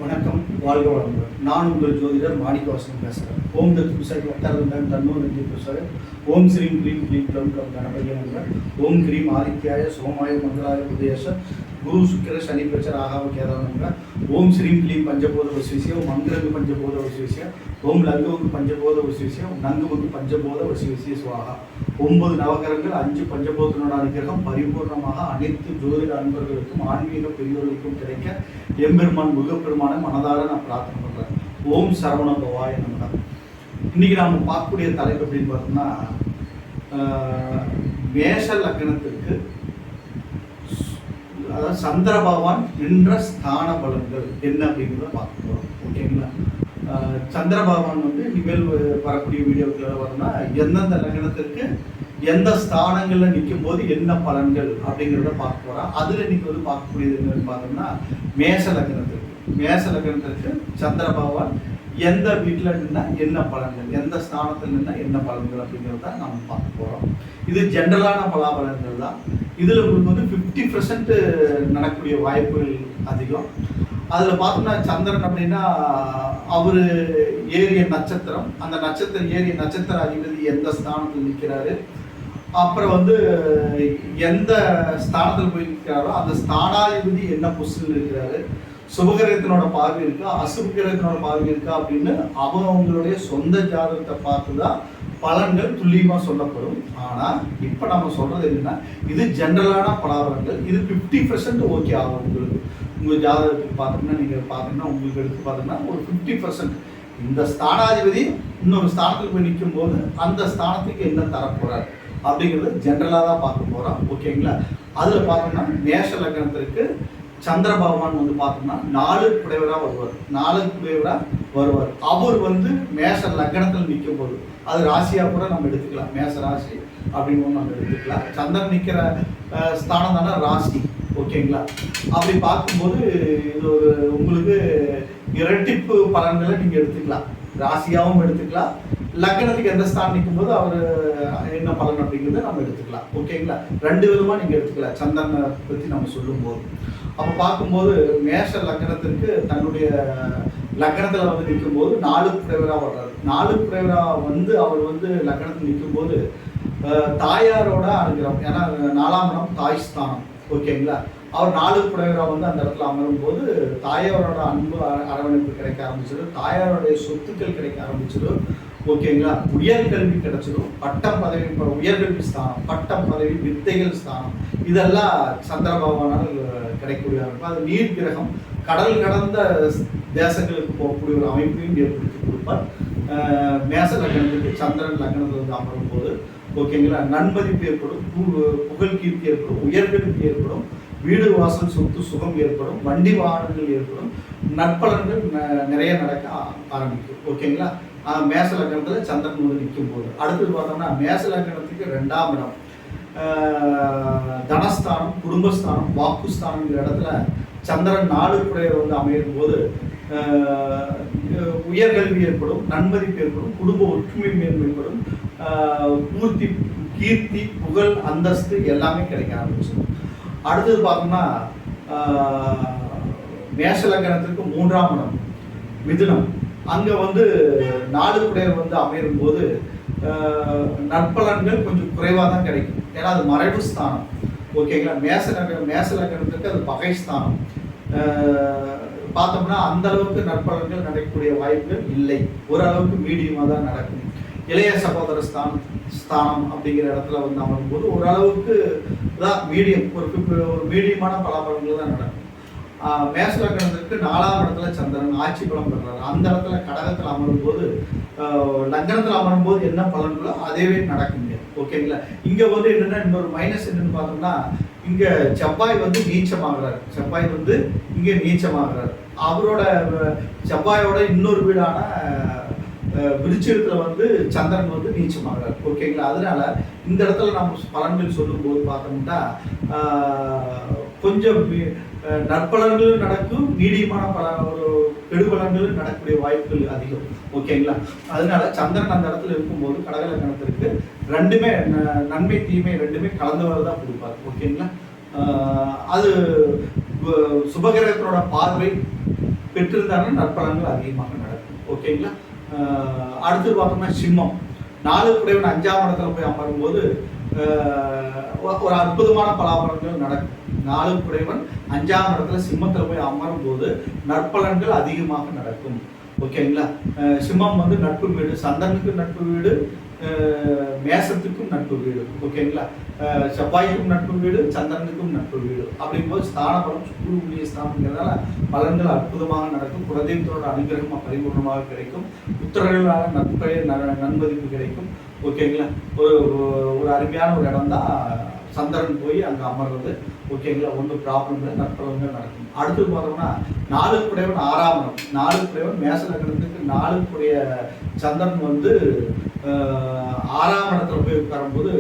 வணக்கம், வாழ்க வளமுடன். நான் உங்கள் ஜோதிடர் மாணிக்கவாசன் பேசுகிறேன். ஓம் தத் புசை வட்டாரந்தன் தன்னோ நந்தி புசை ஓம் ஸ்ரீம் க்ளீம் க்ளீம் க்ளம் கம் கணபதியங்க ஓம் கிரீம் ஆதித்யாய சோமாய மங்களாய உதயச குரு சுக்கிர சனி பிரச்சர ஆகாவ கேதானங்க ஓம் ஸ்ரீம் க்ளீம் பஞ்சபோத வசிவிசிய ஓம் மந்திரங்கு பஞ்சபோத வசிவிசிய ஓம் லங்குவுக்கு பஞ்சபோத வசிவிசிய ஓம் நங்குவுக்கு பஞ்சபோத வசிவிசிய சுவாகா. 9 நவகரங்கள் 5 பஞ்சபோதனோட அனுகிரகம் பரிபூர்ணமாக அனைத்து ஜோதிட அன்பர்களுக்கும் ஆன்மீக பெரியோர்களுக்கும் கிடைக்க எம்பெருமான் முருகப்பெருமான மனதார நான் பிரார்த்தனை பண்ணுறேன். ஓம் சரவண பவாய நமக. இன்னைக்கு நாம் பார்க்கக்கூடிய தலைப்பு அப்படின்னு பார்த்தோம்னா, மேஷ லக்னத்திற்கு அதாவது சந்திர பகவான் நின்ற ஸ்தான பலன்கள் என்ன அப்படிங்கிறத பார்க்க போகிறோம். ஓகேங்களா? சந்திர பகவான் வந்து இனிமேல் வரக்கூடிய வீடியோக்கள் வரணும்னா எந்தெந்த லக்னத்திற்கு எந்த ஸ்தானங்களில் நிற்கும் போது என்ன பலன்கள் அப்படிங்கிறத பார்க்க போகிறோம். அதில் இன்னைக்கு வந்து பார்க்கக்கூடியது என்னன்னு பார்த்தோம்னா, மேஷ லக்னத்திற்கு சந்திர பகவான் எந்த வீட்டில் நின்னா என்ன பலன்கள், எந்த ஸ்தானத்தில் நின்னா என்ன பலன்கள் அப்படிங்கிறத நம்ம பார்க்க போகிறோம். இது ஜென்ரலான பலாபலன்கள் தான். இதில் உங்களுக்கு வந்து 50% நடக்கக்கூடிய வாய்ப்புகள் அதிகம். அதில் பார்த்தோம்னா சந்திரன் அப்படின்னா அவர் ஏறிய நட்சத்திரம், அந்த நட்சத்திரம் ஏறிய நட்சத்திர அதிபதி எந்த ஸ்தானத்தில் நிற்கிறாரு, அப்புறம் வந்து எந்த ஸ்தானத்தில் போய் நிற்கிறாரோ அந்த ஸ்தானாதிபதி என்ன பொசிஷனில் இருக்கிறாரு, சுபகிரகத்தினோட பார்வை இருக்கா அசுபகிரகத்தினோட பார்வை இருக்கா அப்படின்னு அவங்களுடைய சொந்த ஜாதகத்தை பார்த்து தான் பலன்கள் துல்லியமாக சொல்லப்படும். ஆனால் இப்போ நம்ம சொல்கிறது என்னன்னா, இது ஜென்ரலான பலாபலன்கள். இது 50% ஓகே ஆகும். உங்கள் ஜாதகத்துக்கு பார்த்தோம்னா, நீங்கள் பார்த்தோம்னா உங்களுக்கு எடுத்து பார்த்தோம்னா ஒரு 50% இந்த ஸ்தானாதிபதி இன்னொரு ஸ்தானத்துக்கு போய் நிற்கும் போது அந்த ஸ்தானத்துக்கு என்ன தரப்போகிறார் அப்படிங்கிறது ஜென்ரலாக தான் பார்க்க போகிறோம். ஓகேங்களா? அதில் பார்த்தோம்னா மேஷ லக்னத்திற்கு சந்திர பகவான் வந்து பார்த்தோம்னா 4 குடைவராக வருவார். அவர் வந்து மேஷ லக்னத்தில் நிற்கும் போது அது ராசியாக கூட நம்ம எடுத்துக்கலாம். மேஷ ராசி அப்படின்னு நம்ம எடுத்துக்கலாம். சந்திரன் நிற்கிற ஸ்தானம் தானே ராசி. ஓகேங்களா? அப்படி பார்க்கும்போது இது ஒரு உங்களுக்கு இரட்டிப்பு பலன்களை நீங்கள் எடுத்துக்கலாம். ராசியாகவும் எடுத்துக்கலாம், லக்னத்துக்கு எந்த ஸ்தானம் நிற்கும் போது அவர் என்ன பலன் அப்படிங்கிறத நம்ம எடுத்துக்கலாம். ஓகேங்களா? 2 விதமாக நீங்கள் எடுத்துக்கலாம் சந்திரனை பற்றி நம்ம சொல்லும்போது. அப்போ பார்க்கும்போது மேஷ லக்னத்திற்கு தன்னுடைய லக்னத்தில் வந்து நிற்கும் போது 4 குடைவராக வர்றாரு. 4 குடைவராக வந்து அவர் வந்து லக்னத்தில் நிற்கும் போது தாயாரோட அனுகிரகம், ஏன்னா 4ஆம் இடம் தாய் ஸ்தானம். ஓகேங்களா? அவர் 4 குடைவராக வந்து அந்த இடத்துல அமரும் போது தாயாரோட அன்பு அரவணைப்பு கிடைக்க ஆரம்பிச்சிடும், தாயாரோடைய சொத்துக்கள் கிடைக்க ஆரம்பிச்சிடும். ஓகேங்களா? உயர்கல்வி கிடைச்சிடும், பட்டம் பதவி, உயர்கல்வி ஸ்தானம், பட்டம் பதவி, வித்தைகள் ஸ்தானம், இதெல்லாம் சந்திர பகவானால் கிடைக்கக்கூடிய அமைப்பு. அது நீர் கிரகம், கடல் கடந்த தேசங்களுக்கு போகக்கூடிய ஒரு அமைப்பையும் ஏற்படுத்தி கொடுப்பார். மேச லக்னத்துக்கு சந்திரன் லக்னத்தில் வந்து அமரும் போது ஓகேங்களா, நன்மதிப்பு ஏற்படும், புகழ் கீர்த்தி ஏற்படும், உயர்கல்வி ஏற்படும், வீடு வாசல் சொத்து சுகம் ஏற்படும், வண்டி வாகனங்கள் ஏற்படும், நற்பலன்கள் நிறைய நடக்க ஆரம்பிக்கும். ஓகேங்களா? மேச லக்னத்தில் சந்திரன் வந்து நிற்கும் போது அடுத்தது பார்த்தோம்னா மேச லக்னத்துக்கு 2ஆம் இடம் தனஸ்தானம், குடும்பஸ்தானம், வாக்குஸ்தானங்கிற இடத்துல சந்திரன் 4 குடையர் வந்து அமையும் போது உயர்கல்வி ஏற்படும், நன்மதிப்பு ஏற்படும், குடும்ப ஒற்றுமை மேம்படும், பூர்த்தி, கீர்த்தி, புகழ், அந்தஸ்து எல்லாமே கிடைக்க ஆரம்பிச்சிடும். அடுத்தது பார்த்தோம்னா மேஷ லக்னத்திற்கு 3ஆம் இடம் மிதுனம், அங்கே வந்து 4 குடையர் வந்து அமையும் போது நற்பலன்கள் கொஞ்சம் குறைவாக தான் கிடைக்கும். ஏன்னா அது மறைவு ஸ்தானம். ஓகேங்களா? மேச லக்னத்துக்கு அது பகை ஸ்தானம். பார்த்தோம்னா அந்த அளவுக்கு நற்பலன்கள் நடக்கக்கூடிய வாய்ப்புகள் இல்லை, ஓரளவுக்கு மீடியமாக தான் நடக்கும். இளைய சகோதர ஸ்தானம் அப்படிங்கிற இடத்துல வந்து அமரும் போது ஓரளவுக்கு தான் மீடியம், ஒரு மீடியமான பலாபலன்கள் தான் நடக்கும். மேஷ லக்னத்திற்கு 4ஆம் இடத்துல சந்திரன் ஆட்சி பலம் பெறுறாரு. அந்த இடத்துல கடகத்தில் அமரும் போது லக்னத்தில் அமரும் போது என்ன பலன்களோ அதேவே நடக்குங்க. ஓகேங்களா? இங்கே வந்து என்னென்னா இன்னொரு மைனஸ் என்னன்னு பார்த்தோம்னா, இங்கே செவ்வாய் வந்து நீச்சமாகிறார். செவ்வாய் வந்து இங்கே நீச்சமாகிறார். அவரோட செவ்வாயோட இன்னொரு வீடான விருச்சிகத்தில் வந்து சந்திரன் வந்து நீச்சமாகிறார். ஓகேங்களா? அதனால இந்த இடத்துல நம்ம பலன்கள் சொல்லும்போது பார்த்தோம்னா கொஞ்சம் நற்பலன்களும் நடக்கும், மீடியமான ஒரு கெடுபலன்களும் நடக்கக்கூடிய வாய்ப்புகள் அதிகம். ஓகேங்களா? அதனால சந்திரன் அந்த இடத்துல இருக்கும்போது கடக லக்னத்திற்கு 2மே நன்மை தீமை 2மே கலந்தவர் தான் கொடுப்பார். ஓகேங்களா? அது சுபகிரகத்தினோட பார்வை பெற்றிருந்தாங்கன்னா நற்பலன்கள் அதிகமாக நடக்கும். ஓகேங்களா. அடுத்து பார்த்தோம்னா சிம்மம். 4 குடையவன் 5ஆம் இடத்துல போய் அமரும்போது ஒரு அற்புதமான பலாபலன்கள் நடக்கும். 4 குடையவன் 5ஆம் இடத்துல சிம்மத்தில் போய் அமரும் போது நற்பலன்கள் அதிகமாக நடக்கும். ஓகேங்களா. சிம்மம் வந்து நட்பு வீடு, சந்திரனுக்கு நட்பு வீடு, மேசத்துக்கும் நட்பு வீடு. ஓகேங்களா. செவ்வாய்க்கும் நட்பு வீடு, சந்திரனுக்கும் நட்பு வீடு. அப்படிங்கும்போது ஸ்தான பலம் சுக்குரிய ஸ்தானங்கிறதால பலன்கள் அற்புதமாக நடக்கும். குலதெய்வத்தோட அனுகிரகம் பரிபூர்ணமாக கிடைக்கும். புத்திரர்களான நற்பெயர் நன்மதிப்பு கிடைக்கும். ஓகேங்களா. ஒரு அருமையான ஒரு இடம் தான் சந்திரன் போய் அங்கே அமர்றது. ஓகேங்களா. ஒன்றும் ப்ராப்ளம் இல்லை, நற்பலன்கள் நடக்கும். அடுத்து பார்த்தோம்னா 4 குடையவன் 6ஆம் இடம். 4 குடையவன் மேச லக்னத்துக்கு 4 குடைய சந்திரன் வந்து 6ஆம் இடத்துல போய் உட்காரும்போது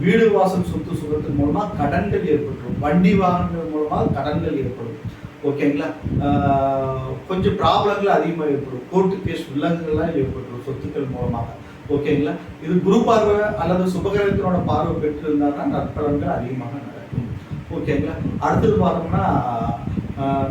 வீடு வாசல் சொத்து சுகத்தின் மூலமாக கடன்கள் ஏற்பட்டுரும். வண்டி வாகனங்கள் மூலமாக கடன்கள் ஏற்படும். ஓகேங்களா. கொஞ்சம் ப்ராப்ளங்கள் அதிகமாக ஏற்படும். கோர்ட்டு கேஸ் வில்லங்கள்லாம் ஏற்பட்டுரும் சொத்துக்கள் மூலமாக. ஓகேங்களா. இது குரு பார்வை அல்லது சுபகிரகத்தினோட பார்வை பெற்றிருந்தாங்கன்னா நற்பலன்கள் அதிகமாக நடக்கும். ஓகேங்களா. அடுத்தது பார்த்தோம்னா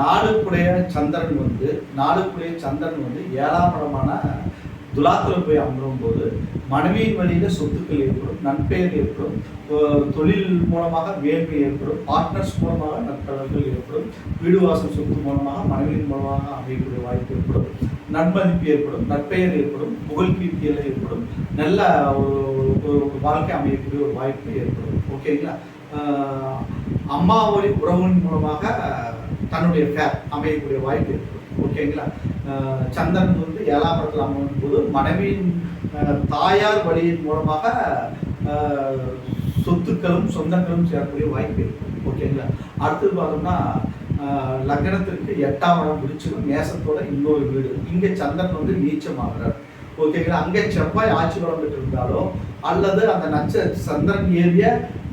4 குடைய சந்திரன் வந்து 7ஆம் இடமான துலாத்தில் போய் அமரும் போது மனைவியின் வழியில சொத்துக்கள் ஏற்படும், நற்பெயர் ஏற்படும், தொழில் மூலமாக வேள்வி ஏற்படும், பார்ட்னர்ஸ் மூலமாக நற்பலன்கள் ஏற்படும், வீடு வாசல் சொத்து மூலமாக மனைவியின் மூலமாக அமையக்கூடிய வாய்ப்பு ஏற்படும், நன்மதிப்பு ஏற்படும், நற்பெயர் ஏற்படும், புகழ் கீர்த்தியில் ஏற்படும், நல்ல ஒரு வாழ்க்கை அமையக்கூடிய ஒரு வாய்ப்பு ஏற்படும். ஓகேங்களா. அம்மாவுடைய உறவின் மூலமாக தன்னுடைய ஃபேர் அமையக்கூடிய வாய்ப்பு ஏற்படும். ஓகேங்களா. சந்திரன் வந்து 7ஆம் இடத்துல அமரும் போது மனைவியின் தாயார் வழியின் மூலமாக சொத்துக்களும் சொந்தங்களும் சேரக்கூடிய வாய்ப்பு இருக்கும். ஓகேங்களா. அடுத்தது பார்த்தோம்னா லக்னத்திற்கு 8ஆம் இடம் பிடிச்சிடும், மேசத்தோட இன்னொரு வீடு. இங்கே சந்திரன் வந்து நீச்சமாகிறார். ஓகேங்களா. அங்கே செவ்வாய் ஆட்சி பலம் பெற்று இருந்தாலோ அல்லது அந்த சந்திரன் ஏறிய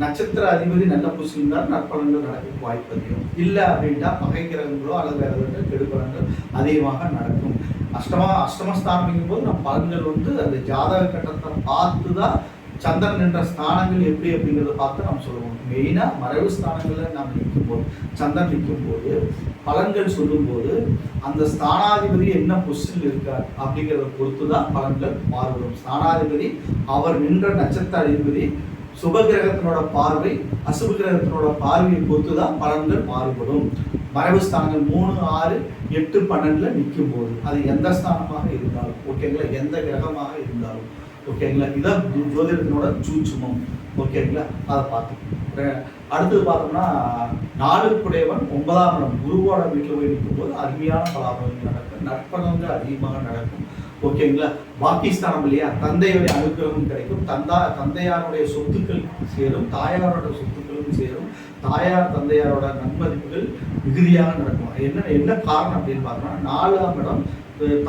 நட்சத்திர அதிபதி நல்ல புசிந்தால் நற்பலன்கள் நடக்கும் வாய்ப்பு அதிகம். இல்லை அப்படின்னா பகை கிரகங்களோ அல்லது வேற ஏதாவது கெடுபலன்கள் அதிகமாக நடக்கும். அஷ்டமஸ்தானம் போது நம்ம பலன்கள் வந்து அந்த ஜாதக கட்டத்தை பார்த்து தான் சந்திரன் என்ற ஸ்தானங்கள் எப்படி அப்படிங்கிறத பார்த்து நம்ம சொல்லுவோம். மெயினாக மறைவு ஸ்தானங்களில் நம்ம நிற்கும்போது சந்திரன் நிற்கும்போது பலன்கள் சொல்லும்போது அந்த ஸ்தானாதிபதி என்ன பொசிஷனில் இருக்கார் அப்படிங்கிறத பொறுத்து தான் பலன்கள் மாறுபடும். ஸ்தானாதிபதி அவர் நின்ற நட்சத்திர அதிபதி சுபகிரகத்தினோட பார்வை அசுப கிரகத்தினோட பார்வையை பொறுத்து தான் பலன்கள் மாறுபடும். மறைவு ஸ்தானங்கள் 3, 6, 8, 12 நிற்கும் போது அது எந்த ஸ்தானமாக இருந்தாலும் ஓகேங்களா, எந்த கிரகமாக இருந்தாலும் ஓகேங்களா, இதான் ஜோதிடத்தினோட சூட்சுமம். ஓகேங்களா. அதை பார்த்தோம். அடுத்தது பார்த்தோம்னா 4 குடையவன் 9ஆம் இடம் குருவோட வீட்டில் போய் நிற்கும்போது அருமையான பலாபலங்கள் நடக்கும், நற்பலன்கள் அதிகமாக நடக்கும். ஓகேங்களா. பாக்கிஸ்தானம் இல்லையா, தந்தையுடைய அனுகிரகம் கிடைக்கும், தந்தையாருடைய சொத்துக்கள் சேரும், தாயாரோட சொத்துக்களும் சேரும், தாயார் தந்தையாரோட நன்மதிப்புகள் மிகுதியாக நடக்கும். என்ன காரணம் அப்படின்னு பார்த்தோம்னா 4ஆம் இடம்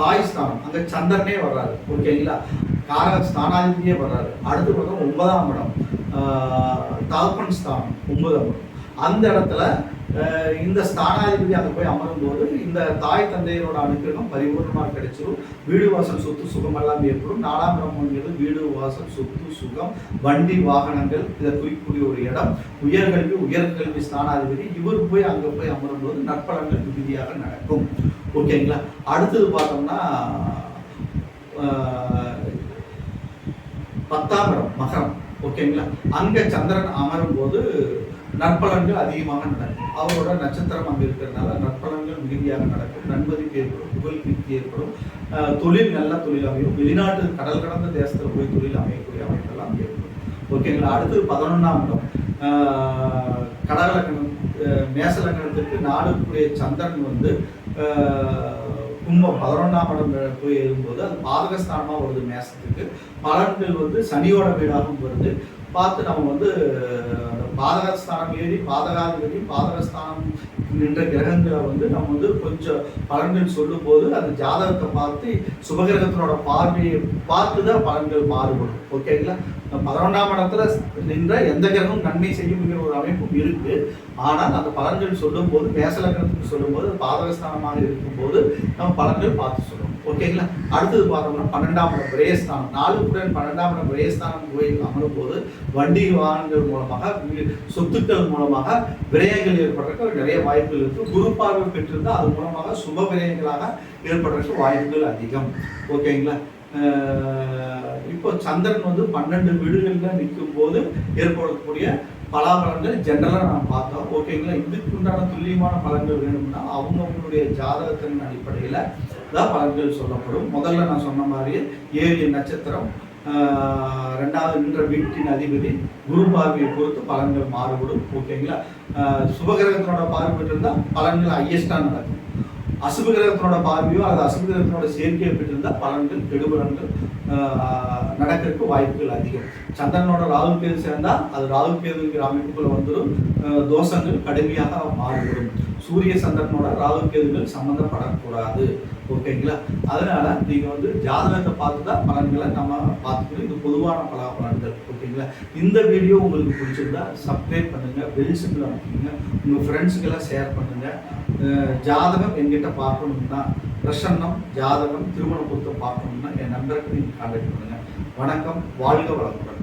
தாய் ஸ்தானம், அங்கே சந்திரனே வர்றாரு. ஓகேங்களா. காரக ஸ்தானாதிபதியே வர்றாரு. அடுத்து பார்த்தோம் 9ஆம் இடம் தகப்பன் ஸ்தானம் 9ஆம் இடம். அந்த இடத்துல இந்த ஸ்தானாதிபதி அங்கே போய் அமரும் போது இந்த தாய் தந்தையரோட அனுகிரகம் பரிபூர்ணமாக கிடைச்சிடும். வீடு வாசல் சொத்து சுகம் எல்லாம் ஏற்படும். 4ஆம் இடம் வீடு வாசல் சொத்து சுகம் வண்டி வாகனங்கள் இதை குறிக்கக்கூடிய ஒரு இடம். உயர்கல்வி ஸ்தானாதிபதி இவர் போய் அங்கே போய் அமரும் போது நற்பலன்கள் மிகுதியாக நடக்கும். ஓகேங்களா. அடுத்தது பார்த்தோம்னா 10ஆம் இடம் மகரம். ஓகேங்களா. அங்கே சந்திரன் அமரும் போது நற்பலன்கள் அதிகமாக நடக்கும். அவரோட நட்சத்திரம் அங்கே இருக்கிறதுனால நற்பலன்கள் மிகுதியாக நடக்கும். நன்மதிப்பு ஏற்படும், புகழ் கீர்த்தி ஏற்படும், தொழில் நல்ல தொழில் அமையும், வெளிநாட்டு கடல் கடந்த தேசத்தில் போய் தொழில் அமையக்கூடிய அமைப்பெல்லாம் ஏற்படும். ஓகேங்களா. அடுத்தது 11ஆம் இடம் கடகலக்கணம் மேச லக்னத்திற்கு 4 குடைய சந்திரன் வந்து கும்பம் 11ஆம் இடம் போய் எழும்போது அது பாதகஸ்தானமாக வருது. மேசத்துக்கு பலன்கள் வந்து சனியோட வீடாகவும் வருது. பார்த்து நம்ம வந்து பாதகஸ்தானம் ஏறி பாதகஸ்தானம் நின்ற கிரகங்களை வந்து நம்ம வந்து கொஞ்சம் பலன்கள் சொல்லும் போது அந்த ஜாதகத்தை பார்த்து சுபகிரகத்தினோட பார்வையை பார்த்து தான் பலன்கள் மாறுபடும். ஓகேங்களா. 11ஆம் இடத்துல நின்ற எந்த கிரகம் நன்மை செய்யுங்கிற ஒரு அமைப்பும் இருக்கு. ஆனால் அந்த பலன்கள் சொல்லும் போது மேச லக்னத்துக்கு சொல்லும் போது பாதகஸ்தானமாக இருக்கும்போது நம்ம பலன்கள் பார்த்து சொல்லுவோம். ஓகேங்களா. அடுத்தது பார்த்தோம்னா 12ஆம் இடம் விரயஸ்தானம். 4 12ஆம் இடம் விரயஸ்தானம் போய் அமரும் போது வண்டி வாகனங்கள் மூலமாக சொத்துக்கள் மூலமாக விரயங்கள் ஏற்படுறதுக்கு நிறைய வாய்ப்புகள் இருக்கு. குரு பார்வை பெற்றிருந்தால் அது மூலமாக சுப விரயங்களாக ஏற்படுறதுக்கு வாய்ப்புகள் அதிகம். ஓகேங்களா. இப்போ சந்திரன் 12 வீடுகளில் நிற்கும் போது ஏற்படக்கூடிய பலாபலன்கள் ஜென்ரலாக நாம் பார்த்தோம். ஓகேங்களா. இதுக்கு உண்டான துல்லியமான பலன்கள் வேணும்னா அவங்கவுங்களுடைய ஜாதகத்தின் அடிப்படையில் தான் பலன்கள் சொல்லப்படும். முதல்ல நான் சொன்ன மாதிரியே ஏரிய நட்சத்திரம், 2வது நின்ற வீட்டின் அதிபதி, குரு பார்வையை பொறுத்து பலன்கள் மாறுபடும். ஓகேங்களா. சுபகிரகத்தினோட பார்வை பெற்றிருந்தால் பலன்கள் ஹையஸ்டாக நடக்கும். அசுப கிரகத்தினோட பார்வையோ அல்லது அசுப கிரகத்தினோட சேர்க்கையை பெற்றிருந்தால் பலன்கள் கெடுபலன்கள் நடக்கிறதுக்கு வாய்ப்புகள் அதிகம். சந்திரனோட ராகு கேது சேர்ந்தால் அது ராகு கேதுங்கிற அமைப்புக்குள்ள வந்துடும். தோஷங்கள் கடுமையாக மாறுபடும். சூரிய சந்திரனோட ராகு கேதுகள் சம்மந்தப்படக்கூடாது. ஓகேங்களா. அதனால நீங்க ஜாதகத்தை பார்த்து தான் பலன்களை நம்ம பார்த்துக்கணும். இது பொதுவான பலன்கள். ஓகேங்களா. இந்த வீடியோ உங்களுக்கு பிடிச்சிருந்தா சப்ஸ்கிரைப் பண்ணுங்க, பெல் சிம்பிள் அமைக்குங்க, உங்க ஃப்ரெண்ட்ஸுக்கெல்லாம் ஷேர் பண்ணுங்க. ஜாதகம் என்கிட்ட பார்க்கணும்னா பிரசன்னம், ஜாதகம், திருமண பொருத்தம் பார்க்கணும்னா என் நம்பருக்கு நீங்கள் கான்டாக்ட் பண்ணுங்க. வணக்கம். வாழ்க வளமுடன்.